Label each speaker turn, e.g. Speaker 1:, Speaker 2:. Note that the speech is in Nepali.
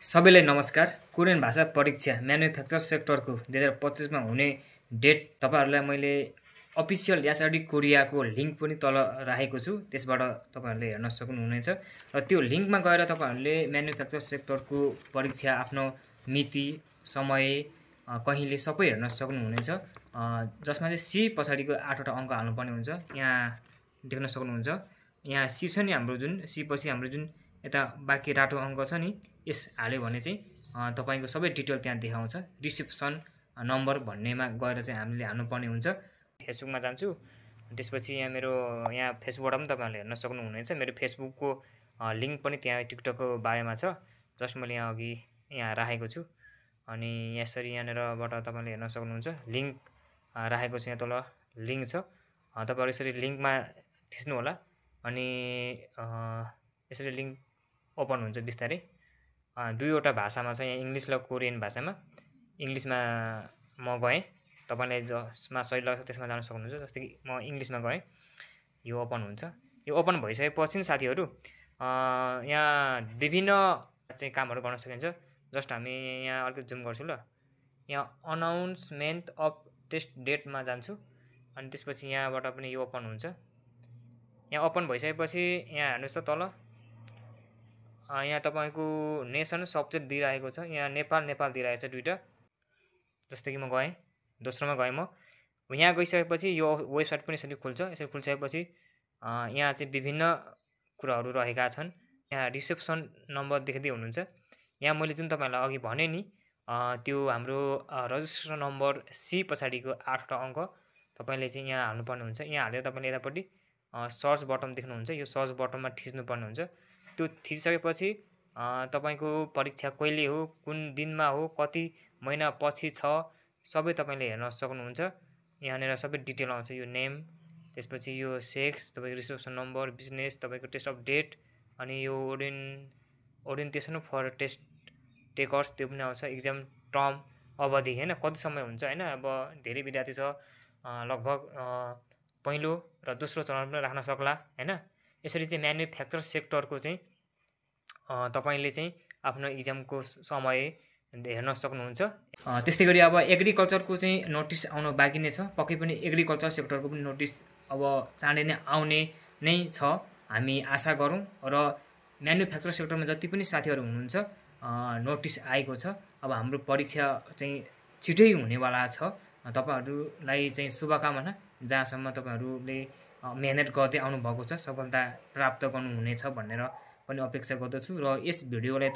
Speaker 1: सबैलाई नमस्कार। कोरियन भाषा परीक्षा म्यानुफ्याक्चर सेक्टरको 2025 मा हुने डेट तपाईहरुलाई मैले अफिसियल यासाडी कोरियाको लिंक पनि तल राखेको छु। त्यसबाट तपाईहरुले हेर्न सक्नुहुनेछ र त्यो लिंकमा गएर तपाईहरुले म्यानुफ्याक्चर सेक्टरको परीक्षा आफ्नो मिति, समय, कहिले सबै हेर्न सक्नुहुनेछ। जसमा चाहिँ सी पछाडीको 8 वटा अंक हाल्नुपर्ने हुन्छ। यहाँ देख्न सक्नुहुन्छ। यहाँ सी छ नि हाम्रो जुन सी पछि हाम्रो जुन यता बाँकी रातो अंक छ नि यस हाल्यो भने चाहिँ तपाईको सबै डिटेल त्यहाँ देखाउँछ। रिसेप्सन नम्बर भन्नेमा गएर चाहिँ हामीले हाल्नुपर्ने हुन्छ। फेसबुकमा जान्छु। त्यसपछि यहाँ मेरो यहाँ फेसबुकबाट पनि तपाईहरुले हेर्न सक्नुहुनेछ। मेरो फेसबुकको लिंक पनि त्यहाँ टिकटकको बायोमा छ। जस्ट मैले यहाँ अघि यहाँ राखेको छु। अनि यसरी यहाँनेरबाट तपाईले हेर्न सक्नुहुन्छ। लिंक राखेको छु। यहाँ तल लिंक छ। तपाईहरु यसरी लिंकमा थिच्नु होला अनि यसरी लिंक ओपन हुन्छ बिस्तारै। दुईवटा भाषामा छ। यहाँ इंग्लिश र कोरियन भाषामा। इंग्लिशमा म गएँ। तपाईलाई जसमा सही लाग्छ त्यसमा जान सक्नुहुन्छ। जस्तै कि म इंग्लिशमा गएँ। यो ओपन हुन्छ। यो ओपन भइसकेपछि साथीहरु यहाँ विभिन्न चाहिँ कामहरु गर्न सकिन्छ। जस्ट हामी यहाँ अलिकति जुम गर्छु ल। यहाँ अनाउन्समेन्ट अफ टेस्ट डेटमा जान्छु। अनि त्यसपछि यहाँबाट पनि यो ओपन हुन्छ। यहाँ ओपन भइसकेपछि यहाँ हेर्नुस् त तल यहाँ तपाईको नेसन सब्जेक्ट दिइरहेको छ। यहाँ नेपाल दिइरहेको छ दुईटा। जस्तै कि म गएँ। दोस्रोमा गएँ म। यहाँ गइसकेपछि यो वेबसाइट पनि यसरी खुल्छ। यसरी खुलिसकेपछि यहाँ चाहिँ विभिन्न कुराहरु रहेका छन्। यहाँ रिसेप्सन नम्बर देख्दै हुनुहुन्छ। यहाँ मैले जुन तपाईहरुलाई अघि भने नि त्यो हाम्रो रजिस्ट्रेसन नम्बर सी पछाडीको 8 वटा अंक तपाईले चाहिँ यहाँ हाल्नुपर्ने हुन्छ। यहाँ हालेर तपाईले यतापट्टि सर्च बटन देख्नुहुन्छ। यो सर्च बटनमा थिच्नु पर्ने हुन्छ। त्यो थिचिसकेपछि तपाईको परीक्षा कहिले हो, कुन दिनमा हो, कति महिना पछि छ सबै तपाईले हेर्न सक्नुहुन्छ। यहाँनेर सबै डिटेल आउँछ। यो नेम, त्यसपछि यो सेक्स, तपाईको रिसेप्सन नम्बर, बिजनेस, तपाईको टेस्ट अफ डेट अनि यो ओरिएन्टेसन फर टेस्ट टेकर्स त्यो पनि आउँछ। एक्जाम टर्म अवधि हैन कति समय हुन्छ हैन। अब धेरै विद्यार्थी छ लगभग पहिलो र दोस्रो चरण पनि राख्न सक्ला हैन। यसरी चाहिँ म्यानुफ्याक्चर सेक्टरको चाहिँ तपाईले चाहिँ आफ्नो एक्जामको समय हेर्न सक्नुहुन्छ। त्यस्तै गरी अब एग्रिकल्चरको चाहिँ नोटिस आउन बाँकी नै छ। पक्कै पनि एग्रिकल्चर सेक्टरको पनि नोटिस अब चाँडै नै आउने नै छ हामी आशा गरौँ। र म्यानुफ्याक्चर सेक्टरमा जति पनि साथीहरु हुनुहुन्छ नोटिस आएको छ। अब हाम्रो परीक्षा चाहिँ छिटै हुनेवाला छ। तपाईहरुलाई चाहिँ शुभकामना। जहाँसम्म तपाईहरुले मेहनत गर्दै आउनु भएको छ सफलता प्राप्त गर्नुहुनेछ भनेर पनि अपेक्षा गर्दछु। र यस भिडियोलाई